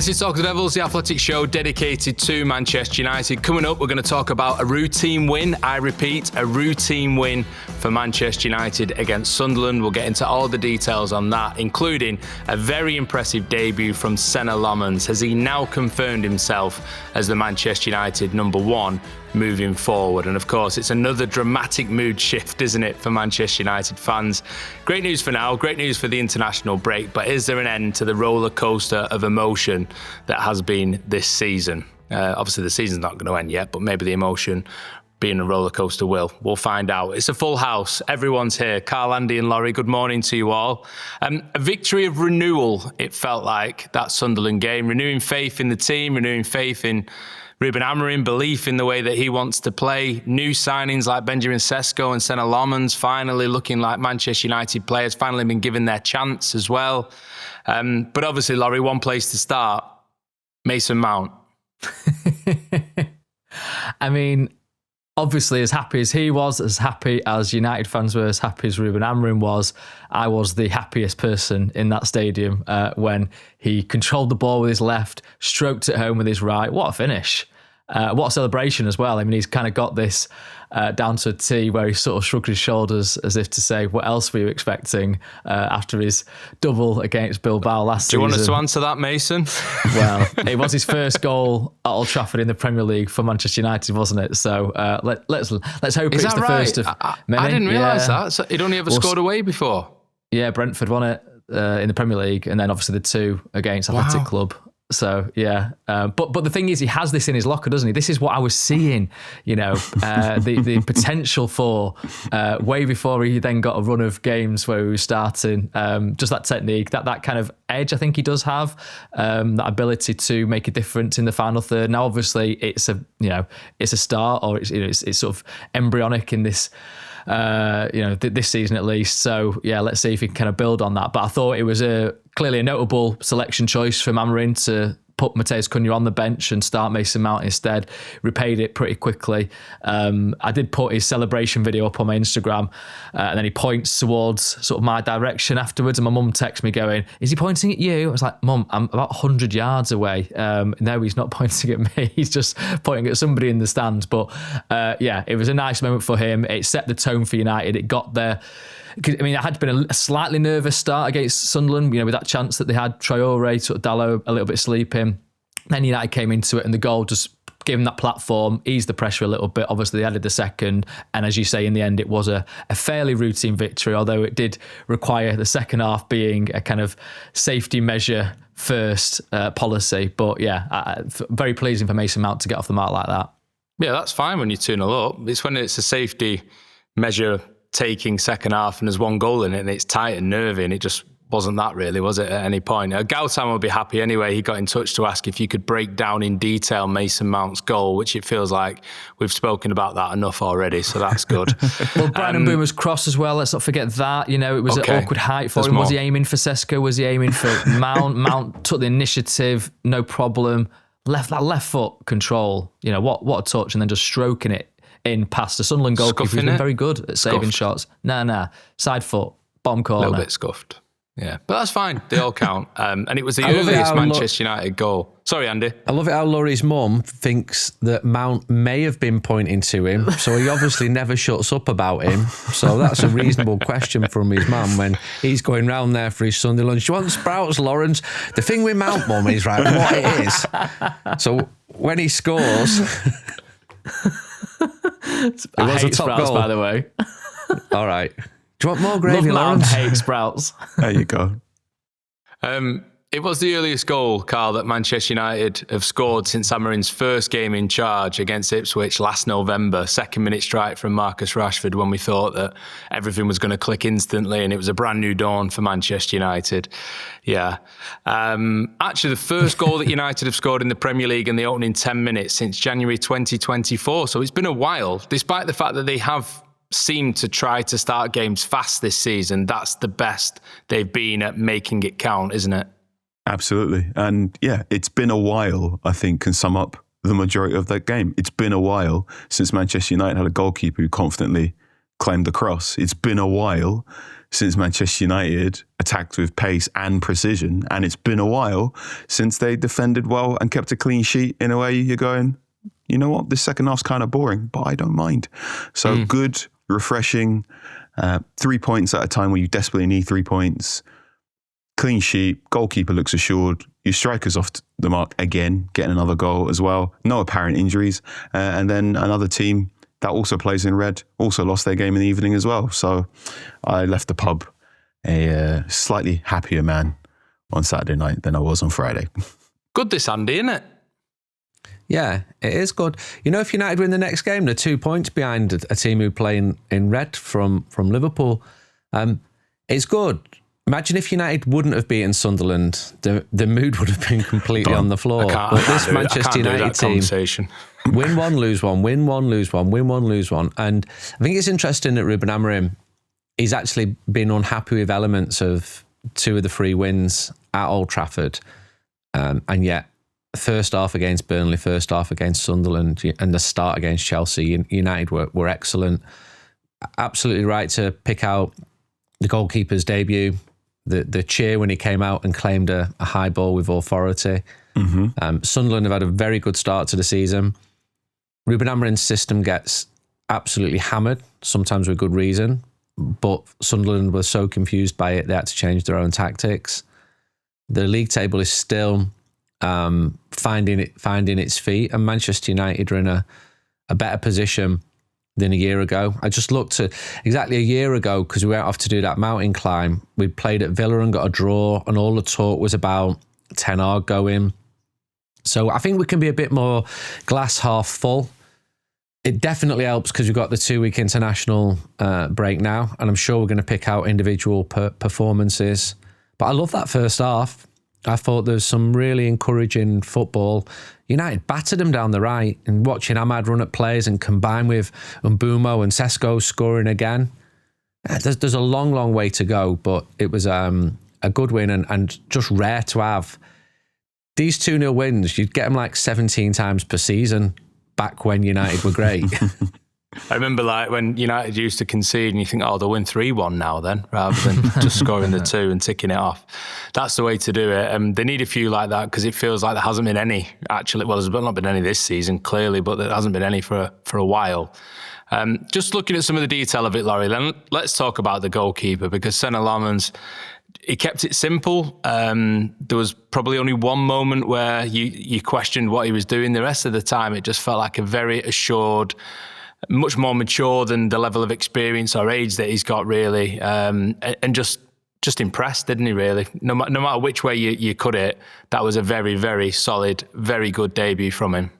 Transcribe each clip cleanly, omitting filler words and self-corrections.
This is Talk of the Devils, the athletic show dedicated to Manchester United. Coming up, we're going to talk about a routine win. I repeat, a routine win for Manchester United against Sunderland. We'll get into all the details on that, including a very impressive debut from Senne Lammens. Has he now confirmed himself as the Manchester United number one moving forward? And of course, it's another dramatic mood shift, isn't it, for Manchester United fans? Great news for now, great news for the international break, but is there an end to the roller coaster of emotion that has been this season? Obviously, the season's not going to end yet, but maybe the emotion being a roller coaster will. We'll find out. It's a full house. Everyone's here. Carl, Andy and Laurie, good morning to you all. A victory of renewal, it felt like, that Sunderland game. Renewing faith in the team, renewing faith in Ruben Amorim, belief in the way that he wants to play. New signings like Benjamin Sesko and Senne Lammens finally looking like Manchester United players, finally been given their chance as well. But obviously, Laurie, one place to start, Mason Mount. I mean, obviously, as happy as he was, as happy as United fans were, as happy as Ruben Amorim was, I was the happiest person in that stadium when he controlled the ball with his left, stroked it home with his right. What a finish. What a celebration as well. I mean, he's kind of got this down to a T where he sort of shrugged his shoulders as if to say, what else were you expecting after his double against Bilbao last season? Do you want us to answer that, Mason? Well, it was his first goal at Old Trafford in the Premier League for Manchester United, wasn't it? So let's hope it's the first of many. I didn't realise that. So he'd only ever scored away before. Yeah, Brentford won it in the Premier League, and then obviously the two against Athletic Club. So, yeah. But the thing is, he has this in his locker, doesn't he? This is what I was seeing, the potential for way before he then got a run of games where he was starting. Just that technique, that kind of edge I think he does have, that ability to make a difference in the final third. Now, obviously, it's a start, or it's sort of embryonic in this this season at least. So yeah, let's see if he can kind of build on that. But I thought it was clearly a notable selection choice from Amorim to put Matheus Cunha on the bench and start Mason Mount instead. Repaid it pretty quickly. I did put his celebration video up on my Instagram, and then he points towards sort of my direction afterwards, and my mum texts me going, is he pointing at you? I was like, Mum, I'm about 100 yards away. No, I he's not pointing at me. He's just pointing at somebody in the stands. But it was a nice moment for him. It set the tone for United. It got there. I mean, it had been a slightly nervous start against Sunderland, with that chance that they had, Traore, sort of Dalot a little bit sleeping. Then United came into it and the goal just gave them that platform, eased the pressure a little bit. Obviously, they added the second. And as you say, in the end, it was a fairly routine victory, although it did require the second half being a kind of safety measure first policy. But yeah, very pleasing for Mason Mount to get off the mark like that. Yeah, that's fine when you're 2-0 up. It's when it's a safety measure taking second half and there's one goal in it and it's tight and nervy, and it just wasn't that really, was it, at any point? Gautam will be happy anyway. He got in touch to ask if you could break down in detail Mason Mount's goal, which it feels like we've spoken about that enough already, so that's good. Well, Brian Mbeumo's cross as well, let's not forget that. It was an awkward height for him. Was he aiming for Sesko? Was he aiming for Mount? Mount took the initiative, no problem. Left foot control, what a touch, and then just stroking it in past the Sunderland goalkeeper who's been very good at saving shots. Nah. Side foot, bottom corner. A little bit scuffed. Yeah, but that's fine. They all count. And it was the earliest Manchester United goal. Sorry, Andy. I love it how Laurie's mum thinks that Mount may have been pointing to him, so he obviously never shuts up about him. So that's a reasonable question from his mum when he's going round there for his Sunday lunch. Do you want sprouts, Lawrence? The thing with Mount, mum, is what it is. So when he scores... I hate sprouts, by the way. All right. Do you want more gravy, Lawrence? I hate sprouts. There you go. It was the earliest goal, Carl, that Manchester United have scored since Amorim's first game in charge against Ipswich last November. Second minute strike from Marcus Rashford when we thought that everything was going to click instantly and it was a brand new dawn for Manchester United. Yeah. Actually, the first goal that United have scored in the Premier League in the opening 10 minutes since January 2024. So it's been a while, despite the fact that they have seemed to try to start games fast this season. That's the best they've been at making it count, isn't it? Absolutely. And yeah, it's been a while, I think, can sum up the majority of that game. It's been a while since Manchester United had a goalkeeper who confidently claimed the cross. It's been a while since Manchester United attacked with pace and precision, and it's been a while since they defended well and kept a clean sheet in a way you're going, you know what, this second half's kind of boring, but I don't mind. So good, refreshing, 3 points at a time where you desperately need 3 points, clean sheet, goalkeeper looks assured, your striker's off the mark again, getting another goal as well, no apparent injuries, and then another team that also plays in red also lost their game in the evening as well. So I left the pub a slightly happier man on Saturday night than I was on Friday. Good this, Andy, isn't it? Yeah, it is good. You know, if United win the next game, they're 2 points behind a team who play in red from Liverpool. It's good. Imagine if United wouldn't have beaten Sunderland, the mood would have been completely on the floor. But this Manchester United team, win one, lose one, win one, lose one, win one, lose one. And I think it's interesting that Ruben Amorim, he's actually been unhappy with elements of 2 of the 3 wins at Old Trafford. And yet, first half against Burnley, first half against Sunderland, and the start against Chelsea, United were excellent. Absolutely right to pick out the goalkeeper's debut, the cheer when he came out and claimed a high ball with authority. Sunderland have had a very good start to the season. Ruben Amorim's system gets absolutely hammered, sometimes with good reason, but Sunderland were so confused by it, they had to change their own tactics. The league table is still finding its feet, and Manchester United are in a better position than a year ago. I just looked at exactly a year ago, because we went off to do that mountain climb. We played at Villa and got a draw, and all the talk was about Ten Hag going. So I think we can be a bit more glass half full. It definitely helps because we've got the 2-week international break now, and I'm sure we're going to pick out individual performances. But I love that first half. I thought there was some really encouraging football. United battered them down the right, and watching Ahmad run at plays and combine with Mbeumo and Sesko scoring again. There's a long, long way to go, but it was a good win and just rare to have. These 2-0 wins, you'd get them like 17 times per season back when United were great. I remember like when United used to concede and you think, oh, they'll win 3-1 now then, rather than just scoring the 2 and ticking it off. That's the way to do it. They need a few like that because it feels like there hasn't been any, actually. Well, there's not been any this season, clearly, but there hasn't been any for a while. Just looking at some of the detail of it, Laurie, then let's talk about the goalkeeper, because Senne Lammens, he kept it simple. There was probably only one moment where you questioned what he was doing. The rest of the time, it just felt like a very assured, much more mature than the level of experience or age that he's got, really, and just impressed, didn't he, really? No matter which way you cut it, that was a very, very solid, very good debut from him.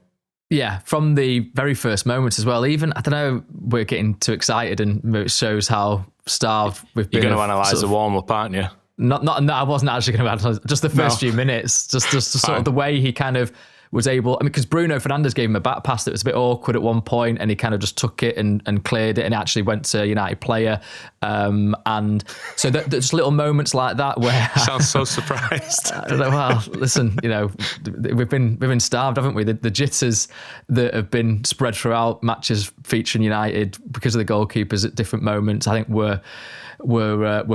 Yeah, from the very first moments as well. Even, I don't know, we're getting too excited and it shows how starved we've been. You're going to analyse the warm-up, aren't you? Not, I wasn't actually going to analyse just the first few minutes, just sort of the way he kind of was able, I mean, because Bruno Fernandes gave him a back pass that was a bit awkward at one point, and he kind of just took it and cleared it, and actually went to a United player. And so there's little moments like that where sounds so surprised. I don't know. Well, listen, we've been starved, haven't we? The jitters that have been spread throughout matches featuring United because of the goalkeepers at different moments, I think were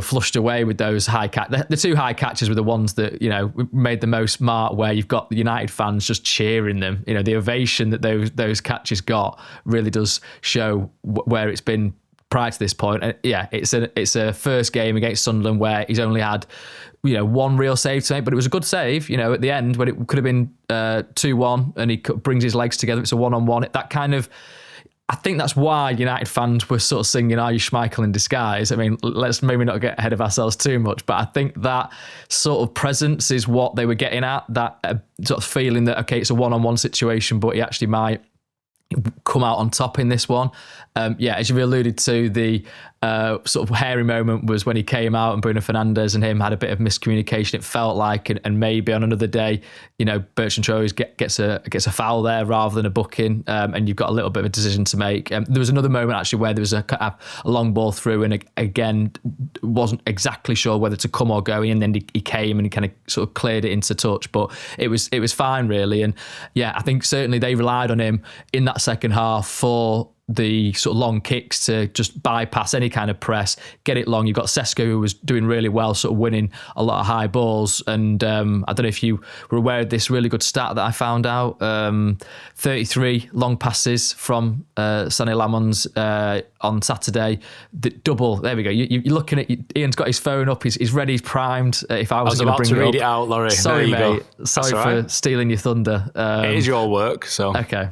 flushed away with those high catch. The 2 high catches were the ones that made the most mark, where you've got the United fans just cheering them. The ovation that those catches got really does show where it's been prior to this point. And yeah, it's a first game against Sunderland where he's only had one real save to make, but it was a good save. At the end when it could have been 2-1, and he brings his legs together. It's a 1-on-1. That kind of. I think that's why United fans were sort of singing, "Are you Schmeichel in disguise?" I mean, let's maybe not get ahead of ourselves too much, but I think that sort of presence is what they were getting at, that sort of feeling that, okay, it's a one-on-one situation, but he actually might come out on top in this one. As you've alluded to, the sort of hairy moment was when he came out and Bruno Fernandes and him had a bit of miscommunication, it felt like, and maybe on another day, Bertrand Traoré gets a foul there rather than a booking, and you've got a little bit of a decision to make. There was another moment actually where there was a long ball through, and again wasn't exactly sure whether to come or go, and then he came and he kind of sort of cleared it into touch, but it was fine, really. And yeah, I think certainly they relied on him in that second half for the sort of long kicks to just bypass any kind of press, get it long. You've got Sesko, who was doing really well, sort of winning a lot of high balls. And I don't know if you were aware of this really good stat that I found out. 33 long passes from Senne Lammens on Saturday. The double, there we go. You're looking at, Ian's got his phone up, he's ready, he's primed. If I was going to bring read it out, Laurie. Sorry, mate. Go. Sorry for stealing your thunder. It is your work, so. Okay.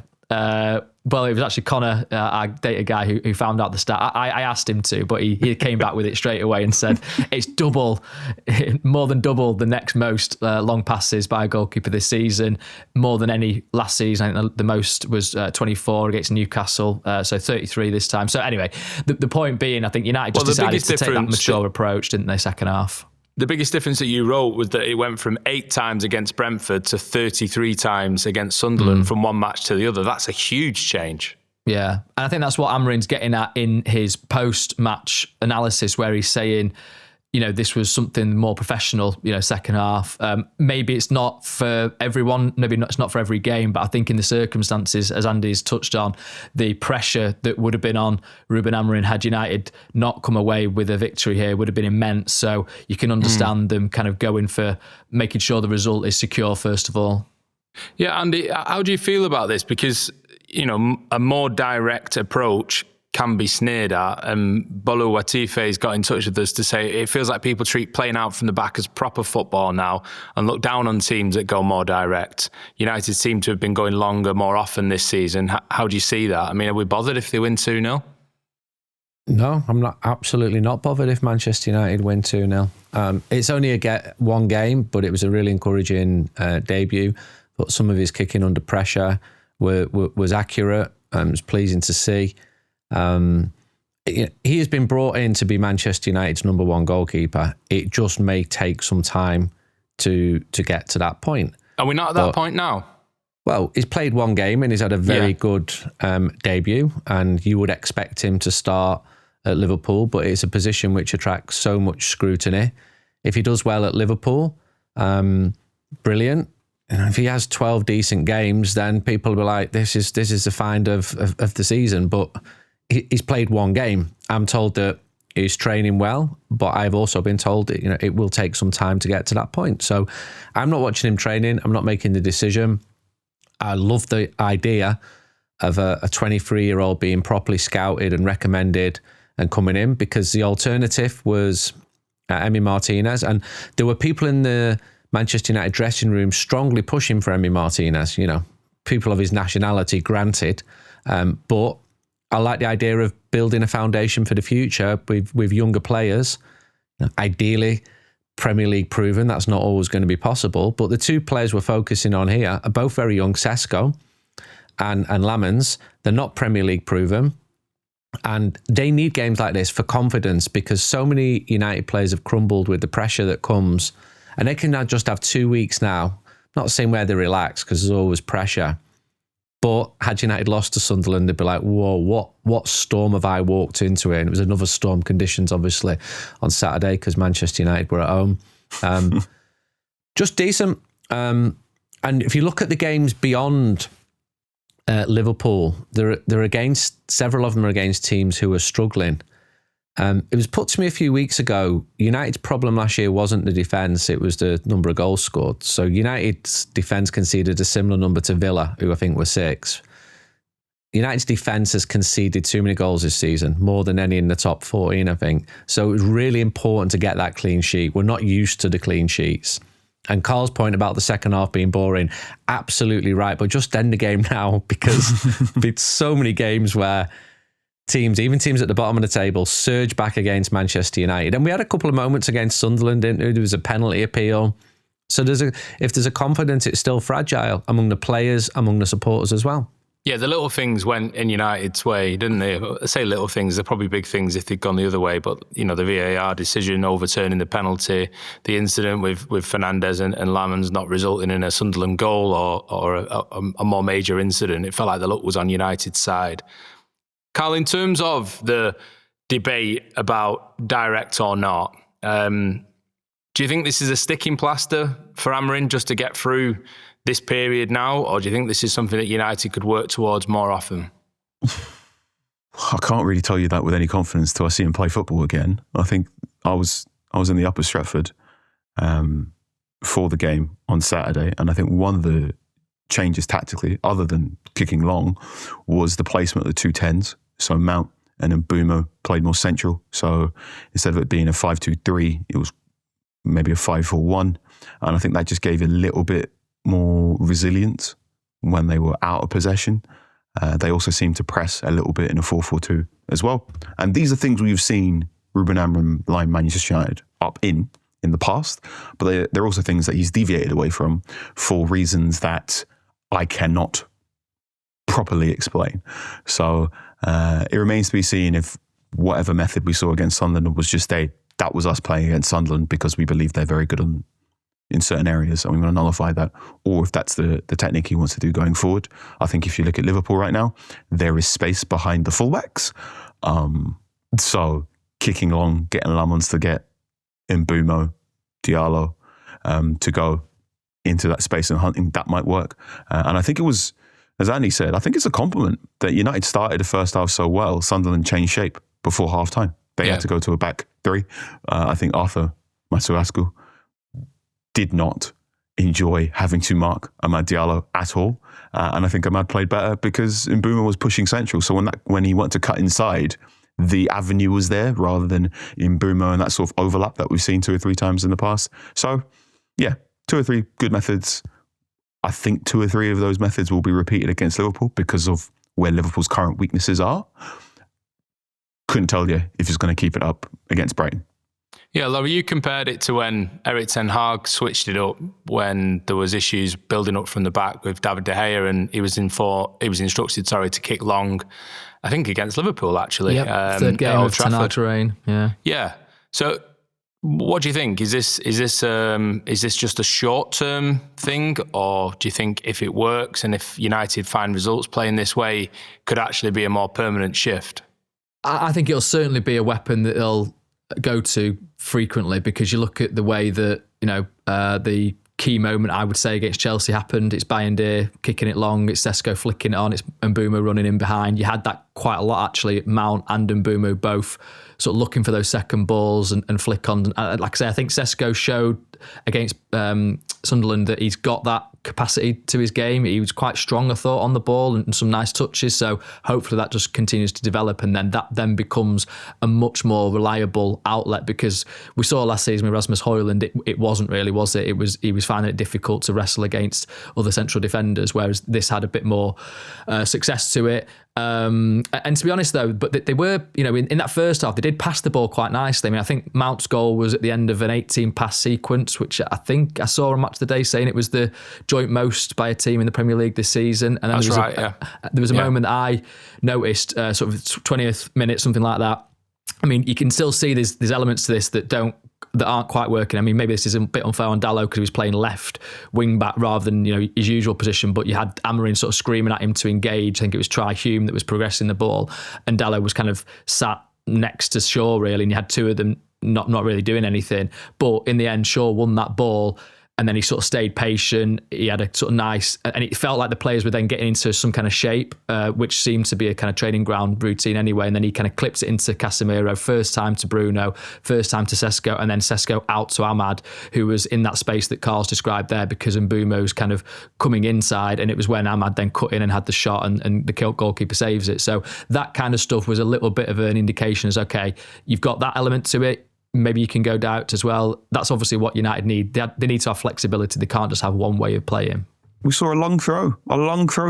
Well, it was actually Connor, our data guy, who found out the stat. I asked him to, but he came back with it straight away and said it's more than double the next most long passes by a goalkeeper this season, more than any last season. I think the most was 24 against Newcastle, so 33 this time. So anyway, the point being, I think United just decided to take that mature approach, didn't they, second half? The biggest difference that you wrote was that it went from 8 times against Brentford to 33 times against Sunderland from one match to the other. That's a huge change. Yeah. And I think that's what Amorim's getting at in his post-match analysis, where he's saying, this was something more professional, second half. Maybe it's not for everyone, it's not for every game, but I think in the circumstances, as Andy's touched on, the pressure that would have been on Ruben Amorim had United not come away with a victory here would have been immense. So you can understand them kind of going for making sure the result is secure, first of all. Yeah, Andy, how do you feel about this? Because, a more direct approach can be sneered at, and Bolu Watife's got in touch with us to say it feels like people treat playing out from the back as proper football now and look down on teams that go more direct. United seem to have been going longer more often this season. How do you see that? I mean, are we bothered if they win 2-0? No, I'm not. Absolutely not bothered if Manchester United win 2-0. It's only one game, but it was a really encouraging debut. But some of his kicking under pressure was accurate. It was pleasing to see. He has been brought in to be Manchester United's number one goalkeeper. It just may take some time to get to that point. Are we not at that point now? Well, he's played one game and he's had a very good debut, and you would expect him to start at Liverpool, but it's a position which attracts so much scrutiny. If he does well at Liverpool, brilliant. If he has 12 decent games, then people will be like, this is the find of the season. But he's played one game. I'm told that he's training well, but I've also been told that it will take some time to get to that point. So I'm not watching him training. I'm not making the decision. I love the idea of a 23-year-old being properly scouted and recommended and coming in, because the alternative was Emi Martinez, and there were people in the Manchester United dressing room strongly pushing for Emi Martinez. People of his nationality, granted, but I like the idea of building a foundation for the future with younger players. Ideally, Premier League proven. That's not always going to be possible. But the two players we're focusing on here are both very young, Sesko and Lammens. They're not Premier League proven. And they need games like this for confidence, because so many United players have crumbled with the pressure that comes. And they can now just have 2 weeks now. Not saying where they relax, because there's always pressure. But had United lost to Sunderland, they'd be like, whoa, what storm have I walked into here? And it was another storm conditions, obviously, on Saturday, because Manchester United were at home. Just decent. And if you look at the games beyond Liverpool, they're against, several of them are against teams who are struggling. It was put to me a few weeks ago, United's problem last year wasn't the defence, it was the number of goals scored. So United's defence conceded a similar number to Villa, who I think were 6. United's defence has conceded too many goals this season, more than any in the top 14, I think. So it was really important to get that clean sheet. We're not used to the clean sheets. And Carl's point about the second half being boring, absolutely right. But just end the game now, because it's so many games where even teams at the bottom of the table, surge back against Manchester United. And we had a couple of moments against Sunderland, didn't we? There was a penalty appeal. So if there's a confidence, it's still fragile among the players, among the supporters as well. Yeah, the little things went in United's way, didn't they? I say little things, they're probably big things if they'd gone the other way. But, the VAR decision overturning the penalty, the incident with Fernandes and Lammens not resulting in a Sunderland goal or a more major incident, it felt like the luck was on United's side. Carl, in terms of the debate about direct or not, do you think this is a sticking plaster for Amorim just to get through this period now, or do you think this is something that United could work towards more often? I can't really tell you that with any confidence till I see him play football again. I think I was in the Upper Stretford for the game on Saturday, and I think one of the changes tactically, other than kicking long, was the placement of the two 10s. So Mount and Mbeumo played more central. So instead of it being a 5-2-3, it was maybe a 5-4-1. And I think that just gave a little bit more resilience when they were out of possession. They also seemed to press a little bit in a 4-4-2 as well. And these are things we've seen Ruben Amorim line Manchester United up in the past, but they're also things that he's deviated away from for reasons that I cannot properly explain. So it remains to be seen if whatever method we saw against Sunderland was just that was us playing against Sunderland because we believe they're very good in certain areas and we want to nullify that, or if that's the technique he wants to do going forward. I think if you look at Liverpool right now, there is space behind the fullbacks. So kicking long, getting Lammens to get Mbeumo, Diallo to go into that space and hunting, that might work. And I think it was, as Andy said, I think it's a compliment that United started the first half so well. Sunderland changed shape before half time. They had to go to a back three. I think Arthur Masuaku did not enjoy having to mark Amad Diallo at all. And I think Amad played better because Mbeumo was pushing central. So when he wanted to cut inside, the avenue was there rather than Mbeumo and that sort of overlap that we've seen 2 or 3 times in the past. So, yeah, 2 or 3 good methods. I think 2 or 3 of those methods will be repeated against Liverpool because of where Liverpool's current weaknesses are. Couldn't tell you if he's going to keep it up against Brighton. Yeah, Laurie, you compared it to when Erik ten Hag switched it up when there was issues building up from the back with David De Gea, and he was instructed to kick long. I think against Liverpool actually. Yep, third game of Ten Hag's reign. Yeah. So, what do you think? Is this just a short term thing, or do you think if it works and if United find results playing this way, could actually be a more permanent shift? I think it'll certainly be a weapon that they'll go to frequently, because you look at the way that the key moment I would say against Chelsea happened. It's Bayern kicking it long, it's Sesko flicking it on, it's Mbeumo running in behind. You had that quite a lot actually. Mount and Mbeumo both sort of looking for those second balls and flick on. Like I say, I think Sesko showed against Sunderland that he's got that capacity to his game. He was quite strong, I thought, on the ball and some nice touches. So hopefully that just continues to develop, and then that becomes a much more reliable outlet, because we saw last season with Rasmus Højlund, it wasn't really, was it? He was finding it difficult to wrestle against other central defenders, whereas this had a bit more success to it. And to be honest though, but they were, in that first half, they did pass the ball quite nicely. I mean, I think Mount's goal was at the end of an 18 pass sequence, which I think I saw on Match of the Day saying it was the joint most by a team in the Premier League this season. And then there was a moment that I noticed, sort of 20th minute, something like that. I mean, you can still see there's elements to this that aren't quite working. I mean, maybe this is a bit unfair on Dalot because he was playing left wing back rather than his usual position. But you had Amorim sort of screaming at him to engage. I think it was Hume that was progressing the ball, and Dalot was kind of sat next to Shaw really, and you had 2 of them not really doing anything. But in the end, Shaw won that ball. And then he sort of stayed patient. He had a sort of nice, and it felt like the players were then getting into some kind of shape, which seemed to be a kind of training ground routine anyway. And then he kind of clipped it into Casemiro, first time to Bruno, first time to Sesko, and then Sesko out to Amad, who was in that space that Carl's described there, because Mbeumo's kind of coming inside, and it was when Amad then cut in and had the shot, and the goalkeeper saves it. So that kind of stuff was a little bit of an indication as, okay, you've got that element to it. Maybe you can go doubt as well. That's obviously what United need. They need to have flexibility. They can't just have one way of playing. We saw a long throw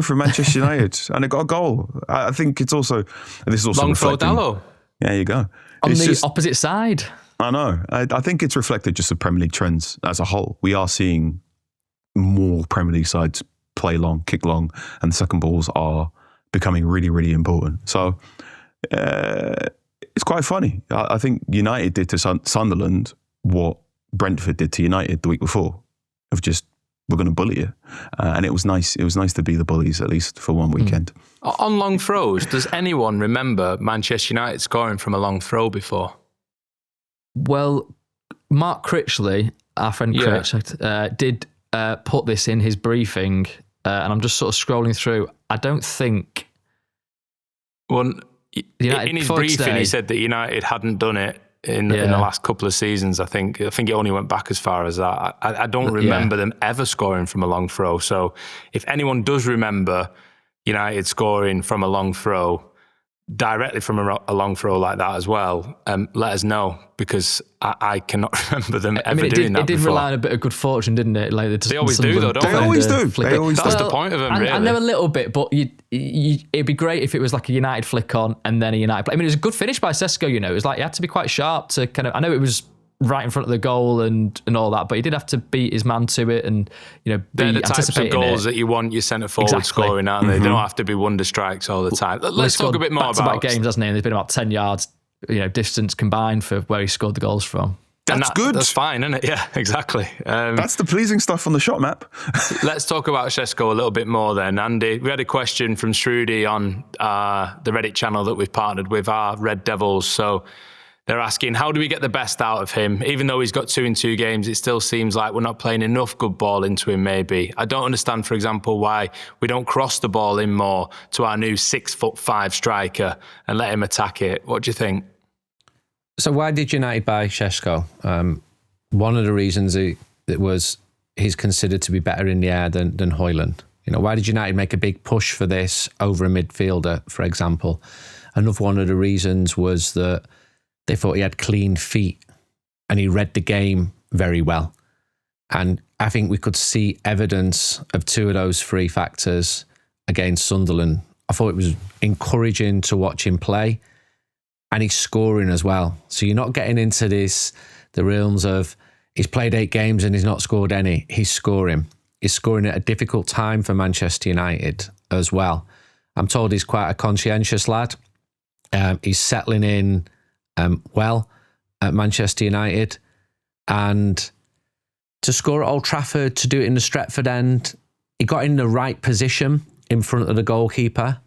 from Manchester United, and it got a goal. I think this is also long throw Dalot. Yeah, there you go. On the opposite side. I know. I think it's reflected just of Premier League trends as a whole. We are seeing more Premier League sides play long, kick long, and the second balls are becoming really, really important. So it's quite funny. I think United did to Sunderland what Brentford did to United the week before, of just, we're going to bully you. And it was nice. It was nice to be the bullies, at least for one weekend. On long throws, does anyone remember Manchester United scoring from a long throw before? Well, Mark Critchley, our friend Critch, did put this in his briefing, and I'm just sort of scrolling through. I don't think... Well, in his briefing, he said that United hadn't done it in the last couple of seasons. I think it only went back as far as that. I don't remember them ever scoring from a long throw. So if anyone does remember United scoring from a long throw, directly from a long throw like that as well, let us know, because I cannot remember them ever doing that. It did before. rely on a bit of good fortune, didn't it? Like they always do, though, don't they? They always do. That's the point of them, really. I know a little bit, but it'd be great if it was like a United flick on and then a United play. I mean, it was a good finish by Sesko, It was like he had to be quite sharp to kind of... I know it was right in front of the goal and all that, but he did have to beat his man to it and, be they're the types of goals that you want your centre forward scoring, aren't they? They don't have to be wonder strikes all the time. Let's talk a bit more about games, hasn't he? And there's been about 10 yards, distance combined for where he scored the goals from. That's good. That's fine, isn't it? Yeah, exactly. That's the pleasing stuff on the shot map. Let's talk about Sesko a little bit more then. Andy, we had a question from Shrudy on the Reddit channel that we've partnered with, our Red Devils. So they're asking, how do we get the best out of him? Even though he's got 2 in 2 games, it still seems like we're not playing enough good ball into him, maybe. I don't understand, for example, why we don't cross the ball in more to our new 6'5" striker and let him attack it. What do you think? So why did United buy Sesko? One of the reasons it was he's considered to be better in the air than Højlund. Why did United make a big push for this over a midfielder, for example? Another one of the reasons was that they thought he had clean feet and he read the game very well. And I think we could see evidence of 2 of those 3 factors against Sunderland. I thought it was encouraging to watch him play, and he's scoring as well. So you're not getting into the realms of he's played 8 games and he's not scored any. He's scoring. He's scoring at a difficult time for Manchester United as well. I'm told he's quite a conscientious lad. He's settling in well at Manchester United, and to score at Old Trafford, to do it in the Stretford end, he got in the right position in front of the goalkeeper,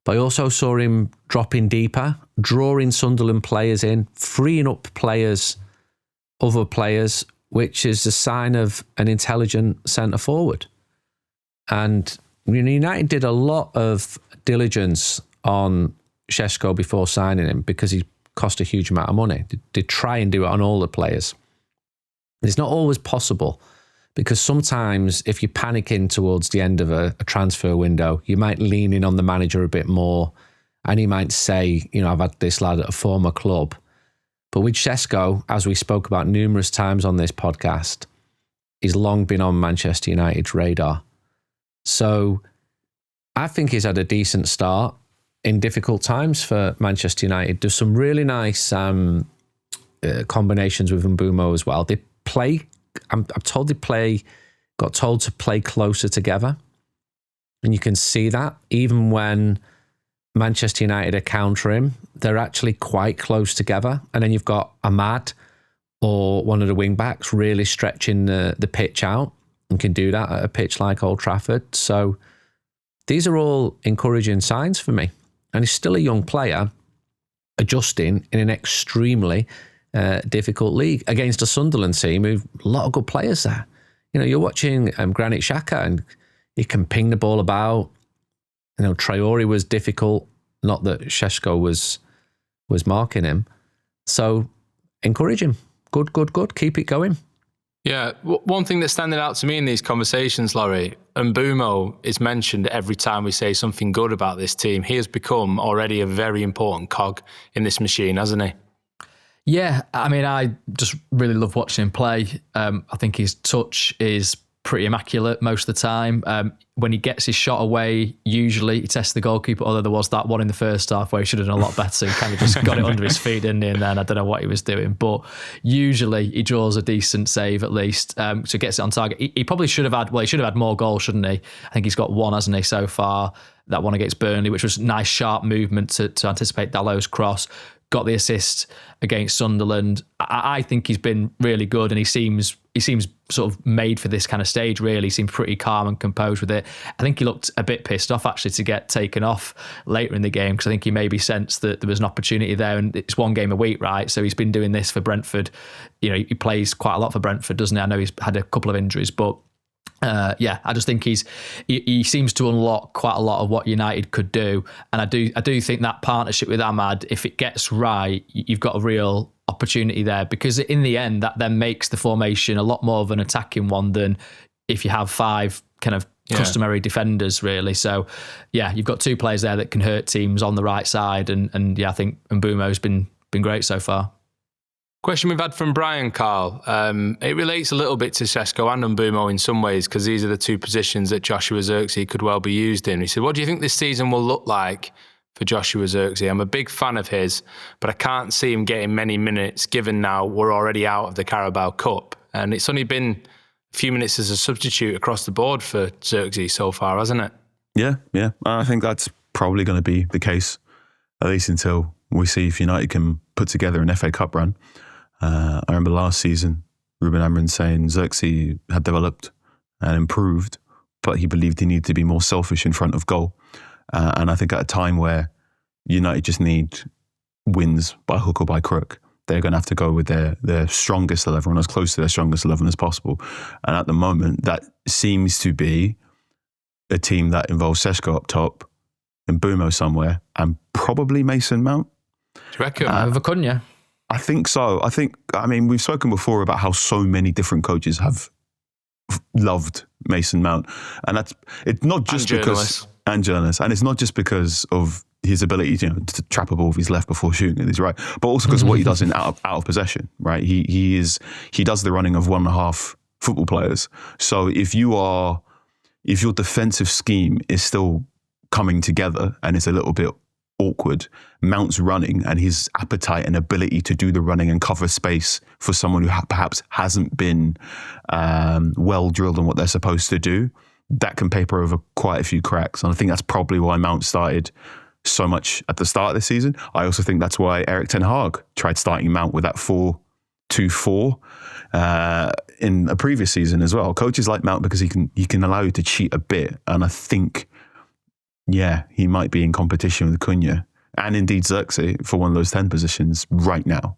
but I also saw him dropping deeper, drawing Sunderland players in, freeing up other players, which is a sign of an intelligent centre forward. And United did a lot of diligence on Sesko before signing him because he cost a huge amount of money. They try and do it on all the players. It's not always possible, because sometimes if you're panicking towards the end of a transfer window, you might lean in on the manager a bit more, and he might say, I've had this lad at a former club. But with Sesko, as we spoke about numerous times on this podcast, he's long been on Manchester United's radar. So I think he's had a decent start in difficult times for Manchester United. There's some really nice combinations with Mbeumo as well. They play, I'm told got told to play closer together. And you can see that even when Manchester United are countering, they're actually quite close together. And then you've got Ahmad or one of the wing backs really stretching the pitch out, and can do that at a pitch like Old Trafford. So these are all encouraging signs for me. And he's still a young player adjusting in an extremely difficult league against a Sunderland team who've a lot of good players there. You're watching Granit Xhaka and he can ping the ball about. Traore was difficult, not that Sesko was marking him. So encourage him. Good. Keep it going. Yeah, one thing that's standing out to me in these conversations, Laurie, Mbeumo is mentioned every time we say something good about this team. He has become already a very important cog in this machine, hasn't he? Yeah, I mean, I just really love watching him play. I think his touch is pretty immaculate most of the time. When he gets his shot away, usually he tests the goalkeeper, although there was that one in the first half where he should have done a lot better. He kind of just got it under his feet, didn't he? And then I don't know what he was doing. But usually he draws a decent save at least. So gets it on target. He probably should have had more goals, shouldn't he? I think he's got 1, hasn't he, so far? That one against Burnley, which was nice, sharp movement to anticipate Dallow's cross. Got the assist against Sunderland. I think he's been really good, and he seems sort of made for this kind of stage, really. He seemed pretty calm and composed with it. I think he looked a bit pissed off, actually, to get taken off later in the game, because I think he maybe sensed that there was an opportunity there, and it's 1 game a week, right? So he's been doing this for Brentford. He plays quite a lot for Brentford, doesn't he? I know he's had a couple of injuries, but I just think he seems to unlock quite a lot of what United could do, and I do think that partnership with Ahmad, if it gets right, you've got a real opportunity there, because in the end that then makes the formation a lot more of an attacking one than if you have 5 kind of customary defenders, really. So you've got 2 players there that can hurt teams on the right side, and I think Mbeumo's been great so far. Question we've had from Brian, Carl. It relates a little bit to Sesko and Mbeumo in some ways, because these are the 2 positions that Joshua Zirkzee could well be used in. He said, what do you think this season will look like for Joshua Zirkzee? I'm a big fan of his, but I can't see him getting many minutes, given now we're already out of the Carabao Cup. And it's only been a few minutes as a substitute across the board for Zirkzee so far, hasn't it? Yeah. I think that's probably going to be the case, at least until we see if United can put together an FA Cup run. I remember last season, Ruben Amorim saying Zirkzee had developed and improved, but he believed he needed to be more selfish in front of goal. And I think at a time where United just need wins by hook or by crook, they're going to have to go with their strongest 11, as close to their strongest 11 as possible. And at the moment, that seems to be a team that involves Sesko up top, Mbeumo somewhere, and probably Mason Mount. Do you reckon? Vicuña. I think so. I mean, we've spoken before about how so many different coaches have loved Mason Mount. And it's not just because... And journalists. And it's not just because of his ability to trap a ball with his left before shooting it, right? But also because of what he does in out of possession, right? He does the running of 1.5 football players. So if your defensive scheme is still coming together and it's a little bit awkward, Mount's running and his appetite and ability to do the running and cover space for someone who perhaps hasn't been well drilled on what they're supposed to do, that can paper over quite a few cracks. And I think that's probably why Mount started so much at the start of the season. I also think that's why Erik ten Hag tried starting Mount with that 4-2-4 in a previous season as well. Coaches like Mount because he can allow you to cheat a bit. And I think, he might be in competition with Cunha and indeed Zirkzee for one of those 10 positions right now.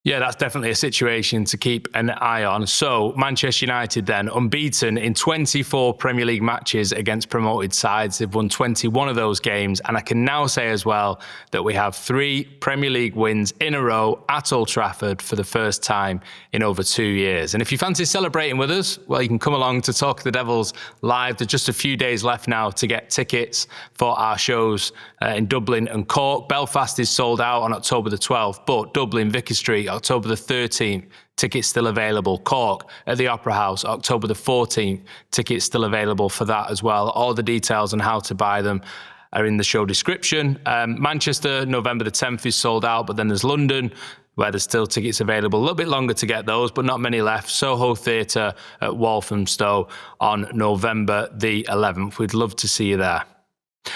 Yeah, that's definitely a situation to keep an eye on. So, Manchester United then, unbeaten in 24 Premier League matches against promoted sides. They've won 21 of those games. And I can now say as well that we have 3 Premier League wins in a row at Old Trafford for the first time in over 2 years. And if you fancy celebrating with us, well, you can come along to Talk the Devils live. There's just a few days left now to get tickets for our shows in Dublin and Cork. Belfast is sold out on October the 12th, but Dublin, Vicar Street, October the 13th, tickets still available. Cork at the Opera House, October the 14th, tickets still available for that as well. All the details on how to buy them are in the show description. Manchester, November the 10th is sold out, but then there's London, where there's still tickets available. A little bit longer to get those, but not many left. Soho Theatre at Walthamstow on November the 11th. We'd love to see you there.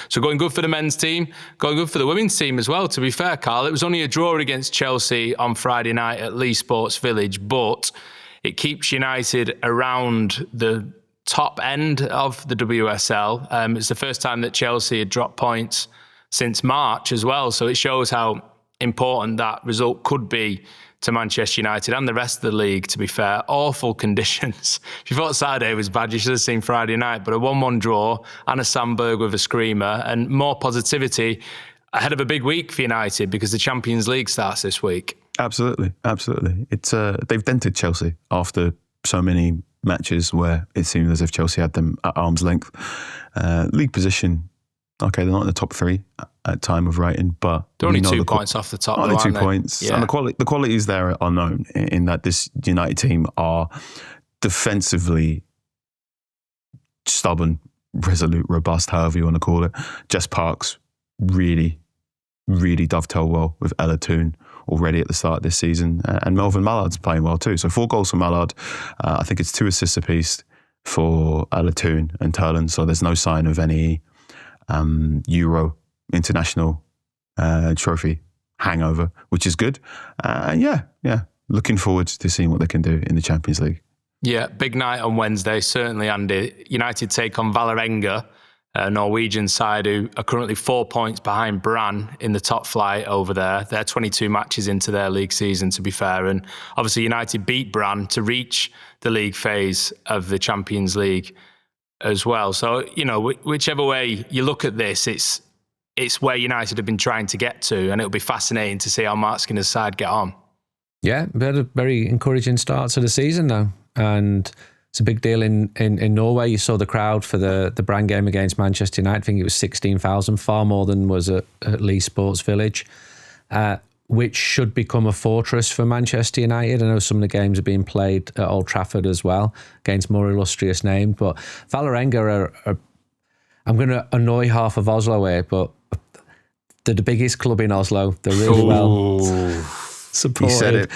So going good for the men's team, going good for the women's team as well, to be fair, Carl. It was only a draw against Chelsea on Friday night at Leigh Sports Village, but it keeps United around the top end of the WSL. It's the first time that Chelsea had dropped points since March as well, so it shows how important that result could be to Manchester United and the rest of the league, to be fair. Awful conditions. If you thought Saturday was bad, you should have seen Friday night. But a 1-1 draw, Anna Sandberg with a screamer, and more positivity ahead of a big week for United because the Champions League starts this week. Absolutely. It's they've dented Chelsea after so many matches where it seemed as if Chelsea had them at arm's length. League position, okay, they're not in the top 3 at time of writing, but they're only 2 points off the top. Only 2 points, yeah. And the qualities there are known in that this United team are defensively stubborn, resolute, robust, however you want to call it. Jess Parks really, really dovetail well with Ella Toone already at the start of this season, and Melvin Mallard's playing well too. So 4 goals for Mallard. I think it's 2 assists apiece for Ella Toone and Turland. So there's no sign of any Euro international trophy hangover, which is good. Yeah. Looking forward to seeing what they can do in the Champions League. Yeah, big night on Wednesday, certainly, Andy. United take on Vålerenga Norwegian side who are currently 4 points behind Brann in the top flight over there. They're 22 matches into their league season, to be fair. And obviously United beat Brann to reach the league phase of the Champions League as well. So, whichever way you look at this, it's where United have been trying to get to, and it'll be fascinating to see how Mark Skinner's side get on. Yeah, we had a very encouraging start to the season now, and it's a big deal in Norway. You saw the crowd for the Brann game against Manchester United. I think it was 16,000, far more than was at Lee Sports Village, which should become a fortress for Manchester United. I know some of the games are being played at Old Trafford as well, against more illustrious names. But Vålerenga are I'm going to annoy half of Oslo here, but they're the biggest club in Oslo. They're really well supported. You said it.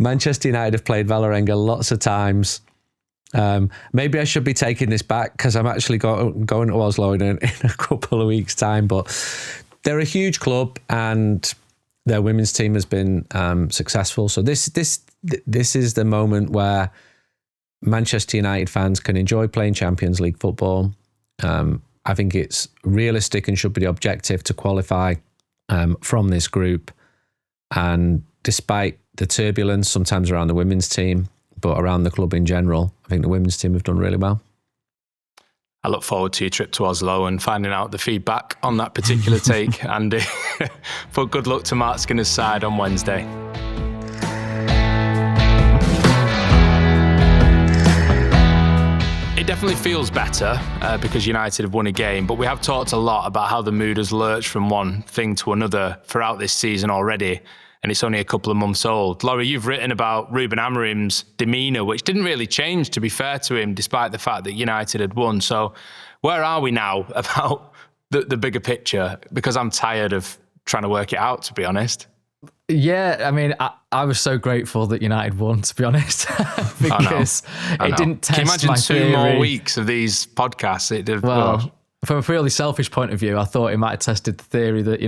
Manchester United have played Vålerenga lots of times. Maybe I should be taking this back because I'm actually going to Oslo in a couple of weeks' time. But they're a huge club, and their women's team has been successful. So this is the moment where Manchester United fans can enjoy playing Champions League football. I think it's realistic and should be the objective to qualify from this group. And despite the turbulence sometimes around the women's team, but around the club in general, I think the women's team have done really well. I look forward to your trip to Oslo and finding out the feedback on that particular take, Andy. But good luck to Mark Skinner's side on Wednesday. It definitely feels better because United have won a game, but we have talked a lot about how the mood has lurched from one thing to another throughout this season already, and it's only a couple of months old. Laurie, you've written about Ruben Amorim's demeanour, which didn't really change, to be fair to him, despite the fact that United had won. So where are we now about the bigger picture? Because I'm tired of trying to work it out, to be honest. Yeah, I mean, I was so grateful that United won, to be honest, because it didn't test my theory. Can you imagine 2 more weeks of these podcasts? From a purely selfish point of view, I thought it might have tested the theory that,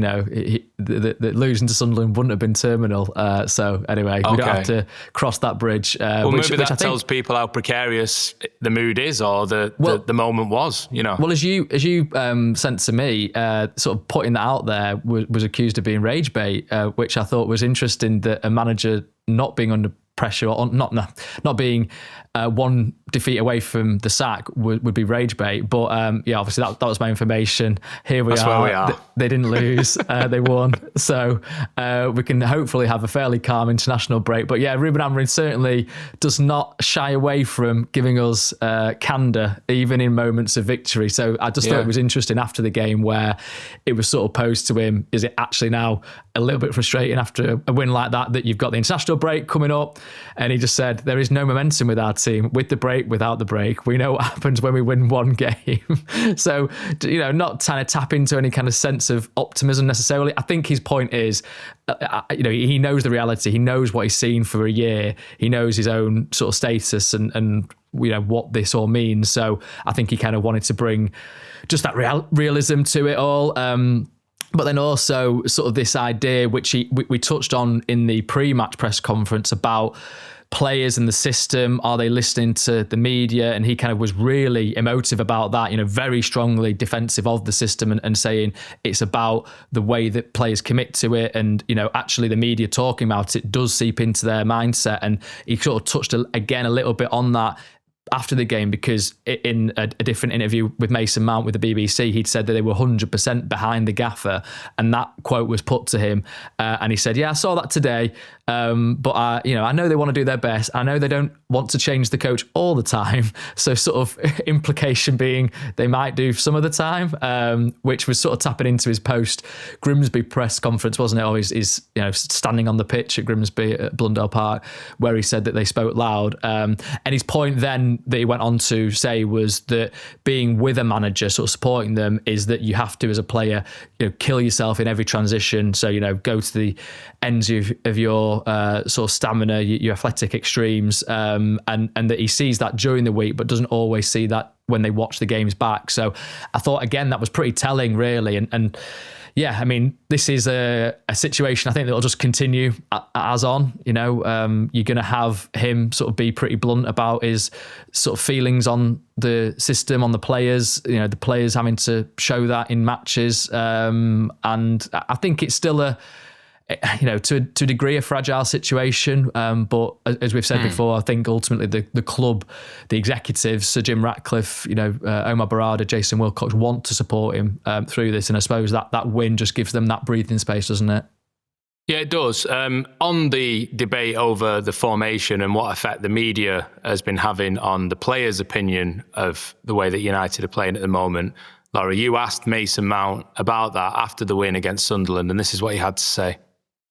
that losing to Sunderland wouldn't have been terminal. So anyway, we don't have to cross that bridge. Maybe that tells people how precarious the mood is, or the moment was, Well, as you sent to me, sort of putting that out there was accused of being rage bait, which I thought was interesting, that a manager not being under pressure or not being one defeat away from the sack would be rage bait. But obviously that was my information. That's where we are. They didn't lose. They won. So we can hopefully have a fairly calm international break. But yeah, Ruben Amorim certainly does not shy away from giving us candour, even in moments of victory. So I just thought it was interesting after the game where it was sort of posed to him, is it actually now a little bit frustrating after a win like that you've got the international break coming up? And he just said, there is no momentum with our team, with the break, without the break. We know what happens when we win one game. So, not trying to tap into any kind of sense of optimism necessarily. I think his point is, he knows the reality. He knows what he's seen for a year. He knows his own sort of status and what this all means. So I think he kind of wanted to bring just that realism to it all. But then also sort of this idea, which we touched on in the pre-match press conference, about players and the system. Are they listening to the media? And he kind of was really emotive about that, very strongly defensive of the system and saying it's about the way that players commit to it. And, actually the media talking about it does seep into their mindset. And he sort of touched again a little bit on that after the game, because in a different interview with Mason Mount with the BBC, he'd said that they were 100% behind the gaffer, and that quote was put to him, and he said, I saw that today, but I know they want to do their best. I know they don't want to change the coach all the time, so sort of implication being they might do some of the time, which was sort of tapping into his post Grimsby press conference, wasn't it? Or he's standing on the pitch at Grimsby at Blundell Park, where he said that they spoke loud, and his point then that he went on to say was that being with a manager, sort of supporting them, is that you have to, as a player, kill yourself in every transition. So, go to the ends of your sort of stamina, your athletic extremes, and that he sees that during the week, but doesn't always see that when they watch the games back. So I thought, again, that was pretty telling, really. And yeah, I mean, this is a situation I think that'll just continue as on. You're going to have him sort of be pretty blunt about his sort of feelings on the system, on the players. The players having to show that in matches, and I think it's still to a degree, a fragile situation. But as we've said before, I think ultimately the club, the executives, Sir Jim Ratcliffe, Omar Barada, Jason Wilcox want to support him through this. And I suppose that win just gives them that breathing space, doesn't it? Yeah, it does. On the debate over the formation and what effect the media has been having on the players' opinion of the way that United are playing at the moment, Laurie, you asked Mason Mount about that after the win against Sunderland, and this is what he had to say.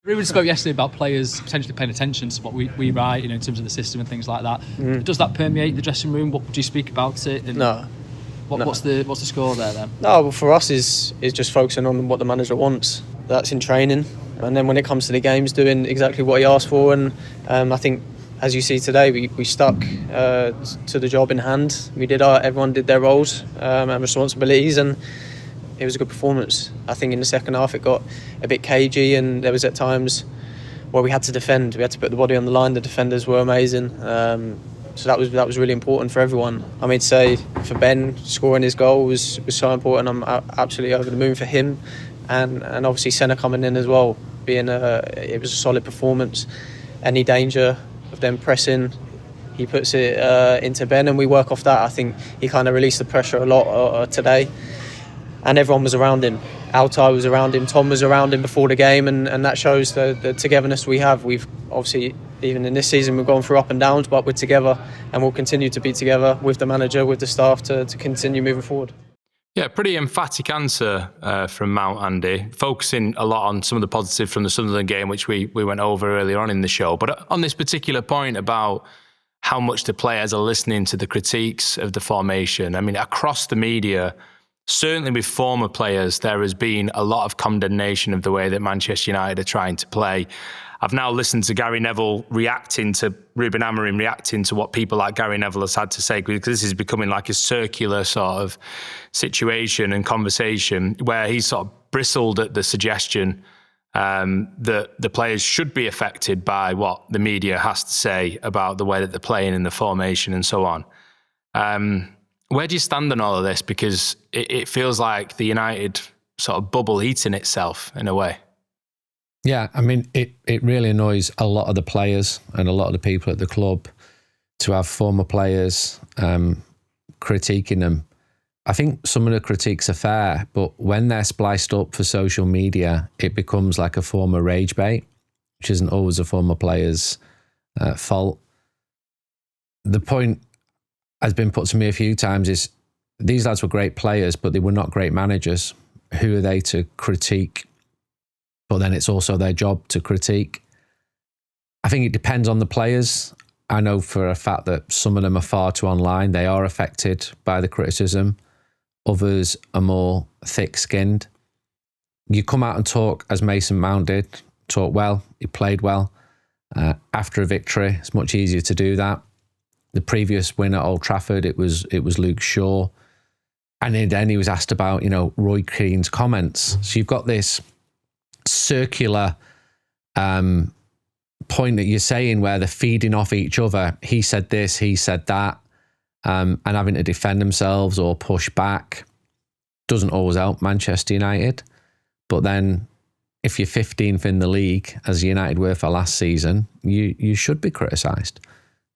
Ruben spoke yesterday about players potentially paying attention to what we write, in terms of the system and things like that. Does that permeate the dressing room? What do you speak about it? And no. What's the score there then? No, well, for us is just focusing on what the manager wants. That's in training, and then when it comes to the games, doing exactly what he asked for. And I think, as you see today, we stuck to the job in hand. Everyone did their roles and responsibilities, and it was a good performance. I think in the second half it got a bit cagey, and there was at times where we had to defend. We had to put the body on the line. The defenders were amazing. So that was really important for everyone. I mean, to say for Ben scoring his goal was so important. I'm absolutely over the moon for him, and obviously Senne coming in as well. It was a solid performance. Any danger of them pressing, he puts it into Ben, and we work off that. I think he kind of released the pressure a lot today. And everyone was around him. Altai was around him, Tom was around him before the game, and that shows the togetherness we have. We've obviously, even in this season, we've gone through up and downs, but we're together, and we'll continue to be together with the manager, with the staff to continue moving forward. Yeah, pretty emphatic answer from Mount, Andy, focusing a lot on some of the positives from the Sunderland game, which we went over earlier on in the show. But on this particular point about how much the players are listening to the critiques of the formation, I mean, across the media, certainly with former players, there has been a lot of condemnation of the way that Manchester United are trying to play. I've now listened to Gary Neville reacting to Ruben Amorim, reacting to what people like Gary Neville has had to say, because this is becoming like a circular sort of situation and conversation where he sort of bristled at the suggestion that the players should be affected by what the media has to say about the way that they're playing in the formation and so on. Where do you stand on all of this? Because it feels like the United sort of bubble eating itself in a way. Yeah, I mean, it really annoys a lot of the players and a lot of the people at the club to have former players critiquing them. I think some of the critiques are fair, but when they're spliced up for social media, it becomes like a form of rage bait, which isn't always a former player's fault. The point has been put to me a few times is these lads were great players, but they were not great managers. Who are they to critique? But then it's also their job to critique. I think it depends on the players. I know for a fact that some of them are far too online. They are affected by the criticism. Others are more thick-skinned. You come out and talk, as Mason Mount did, talk well, he played well. After a victory, it's much easier to do that. The previous win at Old Trafford, it was Luke Shaw. And then he was asked about, Roy Keane's comments. So you've got this circular point that you're saying where they're feeding off each other. He said this, he said that, and having to defend themselves or push back doesn't always help Manchester United. But then if you're 15th in the league, as United were for last season, you should be criticised.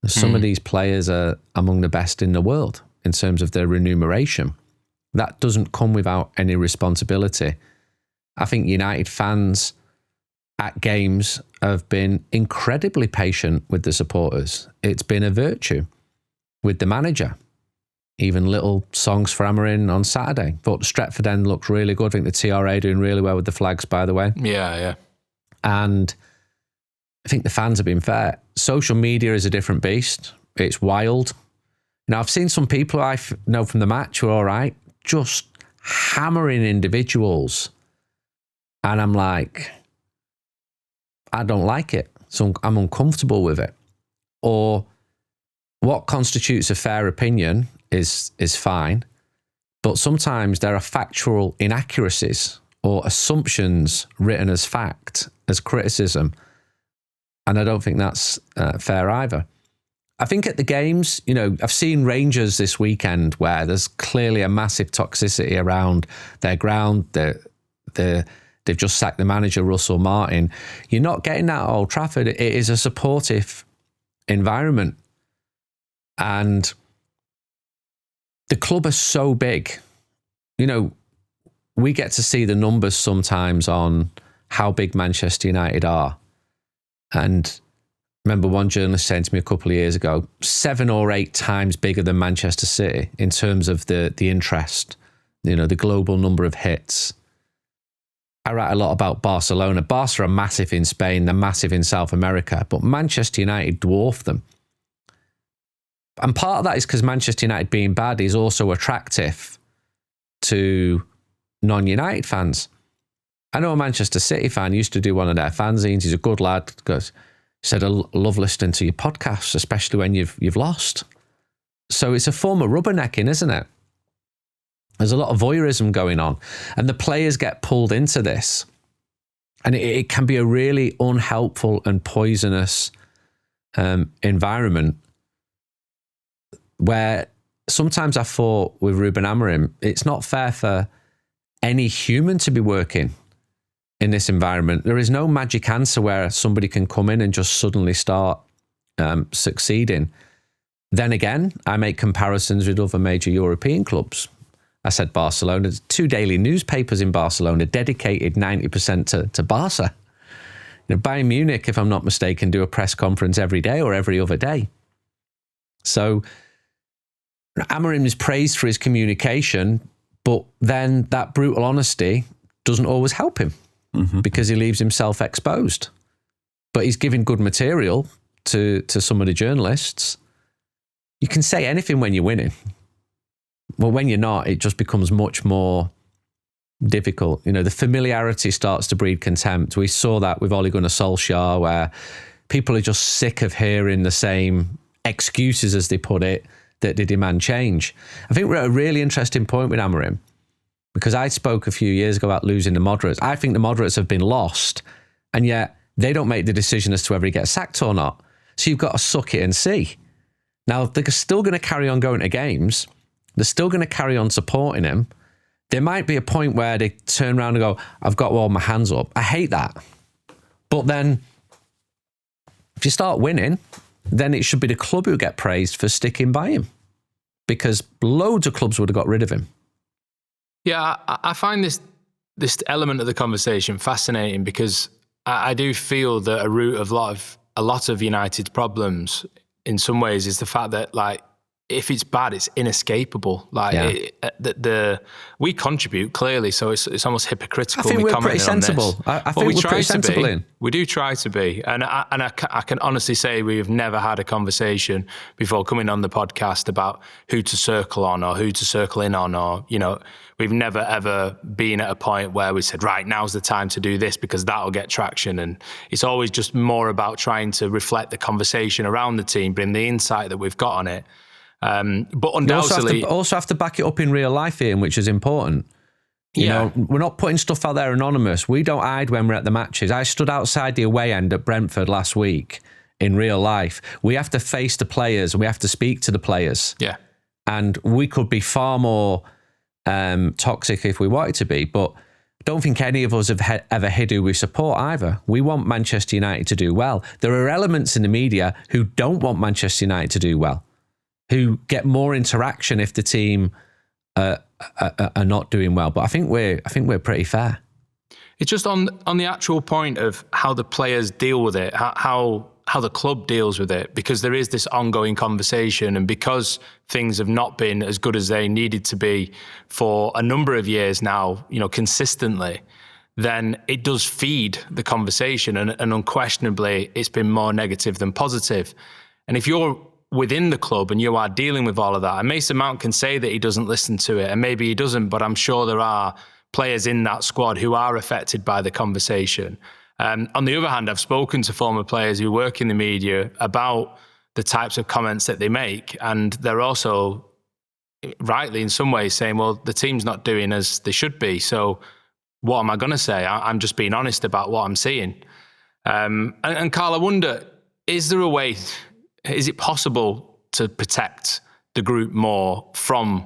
Some of these players are among the best in the world in terms of their remuneration. That doesn't come without any responsibility. I think United fans at games have been incredibly patient with the supporters. It's been a virtue with the manager. Even little songs for Amorim on Saturday. But Stretford End looks really good. I think the TRA doing really well with the flags, by the way. Yeah. And I think the fans have been fair. Social media is a different beast. It's wild. Now, I've seen some people I know from the match who are all right, just hammering individuals. And I'm like, I don't like it. So I'm uncomfortable with it. Or what constitutes a fair opinion is fine. But sometimes there are factual inaccuracies or assumptions written as fact, as criticism. And I don't think that's fair either. I think at the games, I've seen Rangers this weekend where there's clearly a massive toxicity around their ground. They've just sacked the manager, Russell Martin. You're not getting that at Old Trafford. It is a supportive environment. And the club is so big. We get to see the numbers sometimes on how big Manchester United are. And I remember one journalist saying to me a couple of years ago, 7 or 8 times bigger than Manchester City in terms of the interest, the global number of hits. I write a lot about Barcelona. Barca are massive in Spain, they're massive in South America, but Manchester United dwarf them. And part of that is because Manchester United being bad is also attractive to non-United fans. I know a Manchester City fan used to do one of their fanzines. He's a good lad. He said, I love listening to your podcasts, especially when you've lost. So it's a form of rubbernecking, isn't it? There's a lot of voyeurism going on. And the players get pulled into this. And it can be a really unhelpful and poisonous environment where sometimes I thought with Ruben Amorim, it's not fair for any human to be working in this environment. There is no magic answer where somebody can come in and just suddenly start succeeding. Then again, I make comparisons with other major European clubs. I said Barcelona. There's 2 daily newspapers in Barcelona dedicated 90% to Barca. Bayern Munich, if I'm not mistaken, do a press conference every day or every other day. So Amorim is praised for his communication, but then that brutal honesty doesn't always help him because he leaves himself exposed. But he's giving good material to some of the journalists. You can say anything when you're winning. Well, when you're not, it just becomes much more difficult. The familiarity starts to breed contempt. We saw that with Ole Gunnar Solskjaer, where people are just sick of hearing the same excuses, as they put it, that they demand change. I think we're at a really interesting point with Amorim, because I spoke a few years ago about losing the moderates. I think the moderates have been lost, and yet they don't make the decision as to whether he gets sacked or not. So you've got to suck it and see. Now, they're still going to carry on going to games. They're still going to carry on supporting him. There might be a point where they turn around and go, I've got to hold my hands up. I hate that. But then if you start winning, then it should be the club who get praised for sticking by him, because loads of clubs would have got rid of him. Yeah, I find this element of the conversation fascinating, because I do feel that a root of a lot of United's problems in some ways is the fact that, like, if it's bad, it's inescapable. Like, we contribute clearly, so it's almost hypocritical. I think we're pretty sensible. I think we're pretty sensible in. We do try to be, and I can honestly say we've never had a conversation before coming on the podcast about who to circle on or who to circle in on, or we've never ever been at a point where we said, right, now's the time to do this because that'll get traction. And it's always just more about trying to reflect the conversation around the team, bring the insight that we've got on it. But undoubtedly, you also have to back it up in real life, Ian, which is important. You know, we're not putting stuff out there anonymous. We don't hide when we're at the matches. I stood outside the away end at Brentford last week in real life. We have to face the players and we have to speak to the players. Yeah. And we could be far more toxic if we wanted to be, but I don't think any of us have ever hid who we support either. We want Manchester United to do well. There are elements in the media who don't want Manchester United to do well, who get more interaction if the team are not doing well. But I think we're pretty fair. It's just on the actual point of how the players deal with it, how the club deals with it, because there is this ongoing conversation, and because things have not been as good as they needed to be for a number of years now, consistently, then it does feed the conversation, and unquestionably it's been more negative than positive. And if you're within the club and you are dealing with all of that, and Mason Mount can say that he doesn't listen to it, and maybe he doesn't, but I'm sure there are players in that squad who are affected by the conversation. On the other hand, I've spoken to former players who work in the media about the types of comments that they make, and they're also rightly in some ways saying, well, the team's not doing as they should be, so what am I going to say? I'm just being honest about what I'm seeing. And Carl, I wonder, is there a way, is it possible to protect the group more from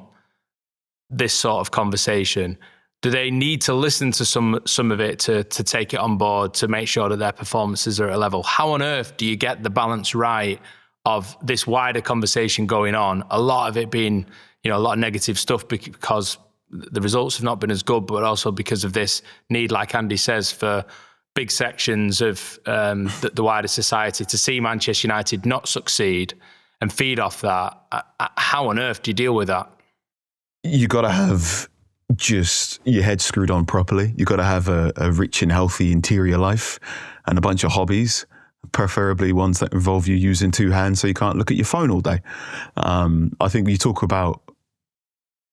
this sort of conversation? Do they need to listen to some of it to take it on board, to make sure that their performances are at a level? How on earth do you get the balance right of this wider conversation going on? A lot of it being, a lot of negative stuff because the results have not been as good, but also because of this need, like Andy says, for big sections of the wider society to see Manchester United not succeed and feed off that. How on earth do you deal with that? You got to have just your head screwed on properly. You got to have a rich and healthy interior life and a bunch of hobbies, preferably ones that involve you using two hands so you can't look at your phone all day. I think you talk about,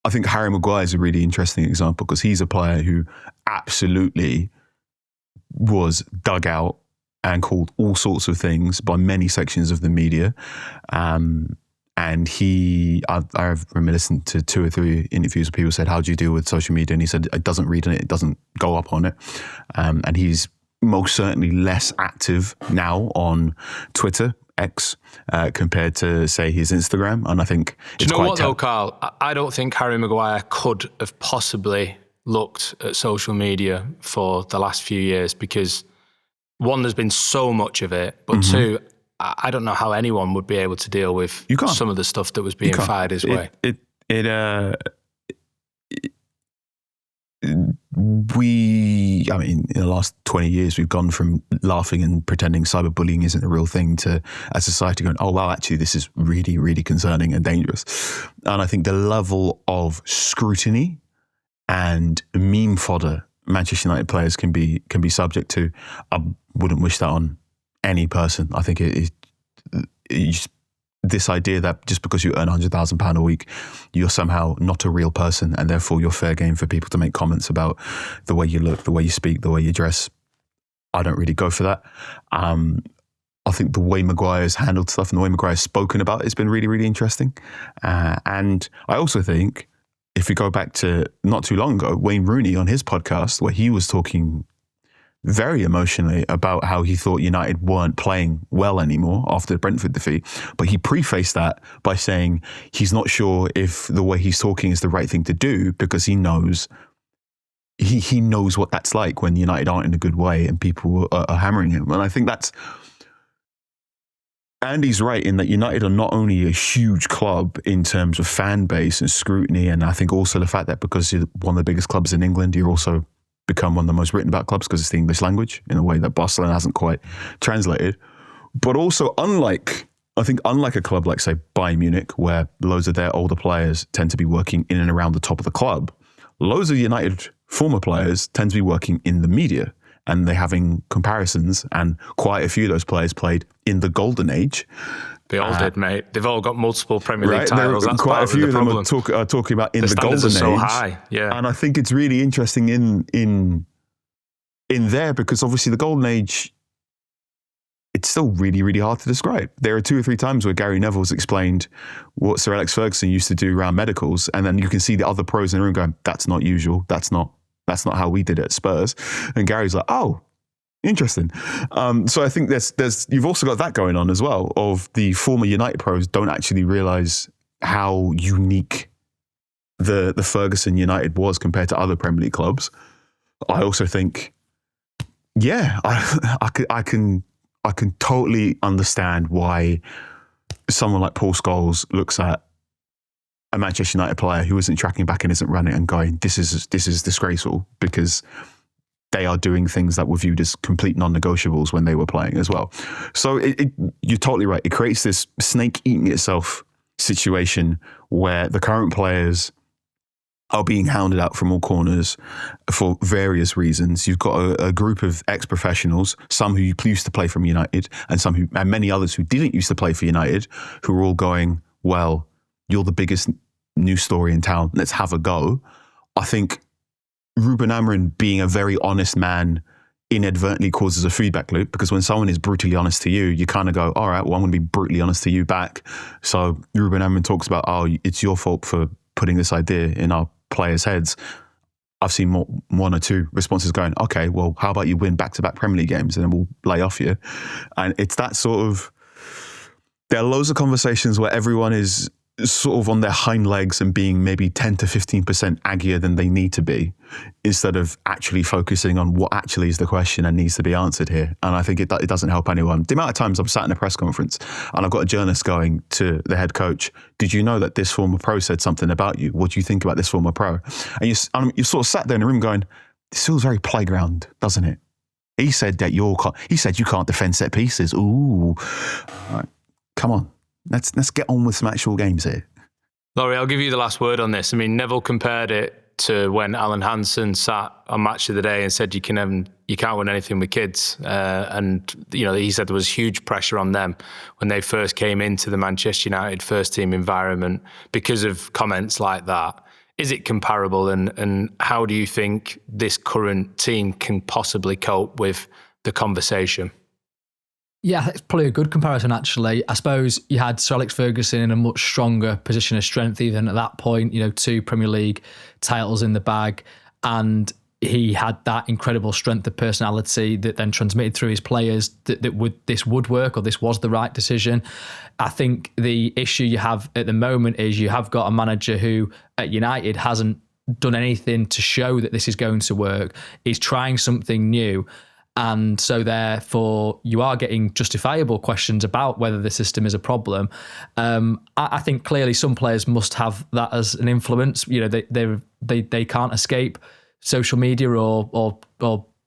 I think Harry Maguire is a really interesting example because he's a player who absolutely was dug out and called all sorts of things by many sections of the media. And I remember listening to 2 or 3 interviews where people said, how do you deal with social media? And he said, it doesn't read on it, it doesn't go up on it. And he's most certainly less active now on Twitter, X, compared to, say, his Instagram. And I think do you know what though, Carl? I don't think Harry Maguire could have possibly looked at social media for the last few years because, one, there's been so much of it, but two, I don't know how anyone would be able to deal with some of the stuff that was being fired his way. I mean, in the last 20 years, we've gone from laughing and pretending cyberbullying isn't a real thing to a society going, oh, well, actually, this is really, really concerning and dangerous. And I think the level of scrutiny and meme fodder Manchester United players can be subject to, I wouldn't wish that on any person. I think this idea that just because you earn £100,000 a week, you're somehow not a real person and therefore you're fair game for people to make comments about the way you look, the way you speak, the way you dress. I don't really go for that. I think the way Maguire's handled stuff and the way Maguire's spoken about it has been really, really interesting. And I also think if we go back to not too long ago, Wayne Rooney on his podcast, where he was talking very emotionally about how he thought United weren't playing well anymore after the Brentford defeat. But he prefaced that by saying he's not sure if the way he's talking is the right thing to do because he knows he knows what that's like when United aren't in a good way and people are hammering him. And I think that's... Andy's right in that United are not only a huge club in terms of fan base and scrutiny, and I think also the fact that because you're one of the biggest clubs in England, you're also become one of the most written about clubs because it's the English language in a way that Barcelona hasn't quite translated. But also unlike a club like, say, Bayern Munich, where loads of their older players tend to be working in and around the top of the club, loads of United former players tend to be working in the media. And they're having comparisons, and quite a few of those players played in the golden age. They all did, mate. They've all got multiple Premier League titles. That's quite a few of them are talking about in the golden age. The standards are so high, yeah. And I think it's really interesting in there because obviously the golden age, it's still really, really hard to describe. There are 2 or 3 times where Gary Neville's explained what Sir Alex Ferguson used to do around medicals, and then you can see the other pros in the room going, "That's not usual. That's not how we did it at Spurs." And Gary's like, "Oh, interesting." So I think there's you've also got that going on as well, of the former United pros don't actually realise how unique the Ferguson United was compared to other Premier League clubs. I also think, yeah, I can totally understand why someone like Paul Scholes looks at a Manchester United player who isn't tracking back and isn't running and going, this is disgraceful, because they are doing things that were viewed as complete non-negotiables when they were playing as well. So you're totally right. It creates this snake eating itself situation where the current players are being hounded out from all corners for various reasons. You've got a group of ex-professionals, some who used to play from United and many others who didn't used to play for United, who are all going, well, you're the biggest news story in town, let's have a go. I think Ruben Amorim being a very honest man inadvertently causes a feedback loop, because when someone is brutally honest to you, you kind of go, all right, well, I'm going to be brutally honest to you back. So Ruben Amorim talks about, oh, it's your fault for putting this idea in our players' heads. I've seen one or two responses going, okay, well, how about you win back-to-back Premier League games and then we'll lay off you. And it's that sort of, there are loads of conversations where everyone is sort of on their hind legs and being maybe 10 to 15% aggier than they need to be, instead of actually focusing on what actually is the question and needs to be answered here. And I think it doesn't help anyone. The amount of times I'm sat in a press conference and I've got a journalist going to the head coach, did you know that this former pro said something about you? What do you think about this former pro? And you sort of sat there in the room going, this feels very playground, doesn't it? He said that he said you can't defend set pieces. Ooh, all right, come on. Let's get on with some actual games here. Laurie, I'll give you the last word on this. I mean, Neville compared it to when Alan Hansen sat on Match of the Day and said you can't win anything with kids. And he said there was huge pressure on them when they first came into the Manchester United first team environment because of comments like that. Is it comparable? And how do you think this current team can possibly cope with the conversation? Yeah, it's probably a good comparison, actually. I suppose you had Sir Alex Ferguson in a much stronger position of strength even at that point, 2 Premier League titles in the bag. And he had that incredible strength of personality that then transmitted through his players that this would work, or this was the right decision. I think the issue you have at the moment is you have got a manager who at United hasn't done anything to show that this is going to work. He's trying something new. And so therefore you are getting justifiable questions about whether the system is a problem. I think clearly some players must have that as an influence. They can't escape social media or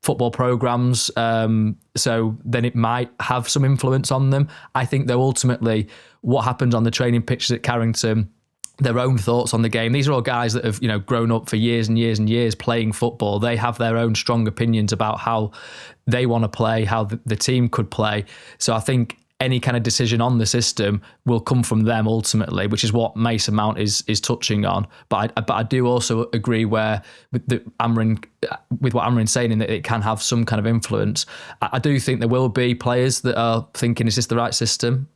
football programs. So then it might have some influence on them. I think though ultimately what happens on the training pitches at Carrington, their own thoughts on the game. These are all guys that have, grown up for years and years and years playing football. They have their own strong opinions about how they want to play, how the team could play. So I think any kind of decision on the system will come from them ultimately, which is what Mason Mount is touching on. But I do also agree with what Amorim's saying, in that it can have some kind of influence. I do think there will be players that are thinking, is this the right system?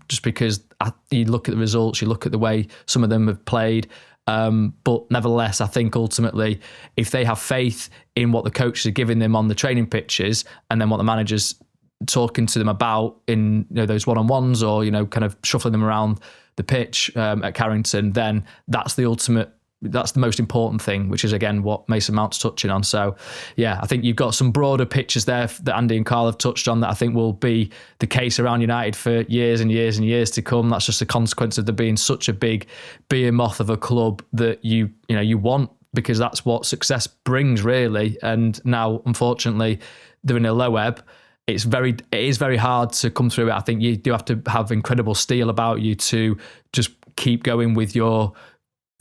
Just because you look at the results, you look at the way some of them have played. But nevertheless, I think ultimately, if they have faith in what the coaches are giving them on the training pitches, and then what the managers talking to them about in those one-on-ones, or kind of shuffling them around the pitch at Carrington, then that's the most important thing, which is again what Mason Mount's touching on. So yeah, I think you've got some broader pictures there that Andy and Carl have touched on that I think will be the case around United for years and years and years to come. That's just a consequence of there being such a big behemoth of a club that you want, because that's what success brings really. And now unfortunately they're in a low ebb. It is very hard to come through it. I think you do have to have incredible steel about you to just keep going with your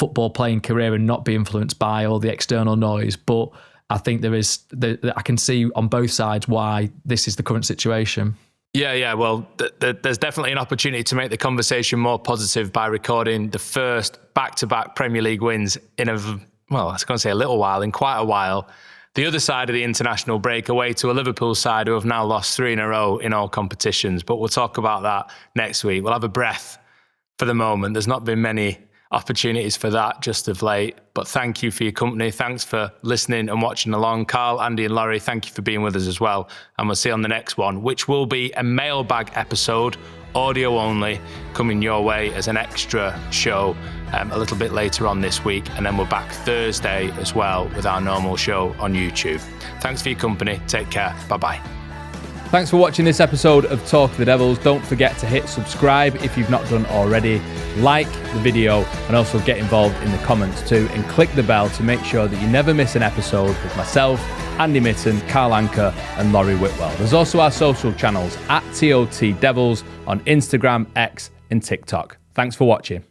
football playing career and not be influenced by all the external noise. But I think I can see on both sides why this is the current situation. Yeah. Well, there's definitely an opportunity to make the conversation more positive by recording the first back-to-back Premier League wins in I was going to say a little while, in quite a while. The other side of the international break, away to a Liverpool side who have now lost 3 in a row in all competitions. But we'll talk about that next week. We'll have a breath for the moment. There's not been many opportunities for that just of late. But thank you for your company. Thanks for listening and watching along. Carl, Andy and Laurie, thank you for being with us as well. And we'll see you on the next one, which will be a mailbag episode, audio only, coming your way as an extra show a little bit later on this week. And then we're back Thursday as well with our normal show on YouTube. Thanks for your company. Take care. Bye-bye. Thanks for watching this episode of Talk of the Devils. Don't forget to hit subscribe if you've not done already. Like the video and also get involved in the comments too. And click the bell to make sure that you never miss an episode with myself, Andy Mitten, Carl Anka and Laurie Whitwell. There's also our social channels at TOT Devils on Instagram, X and TikTok. Thanks for watching.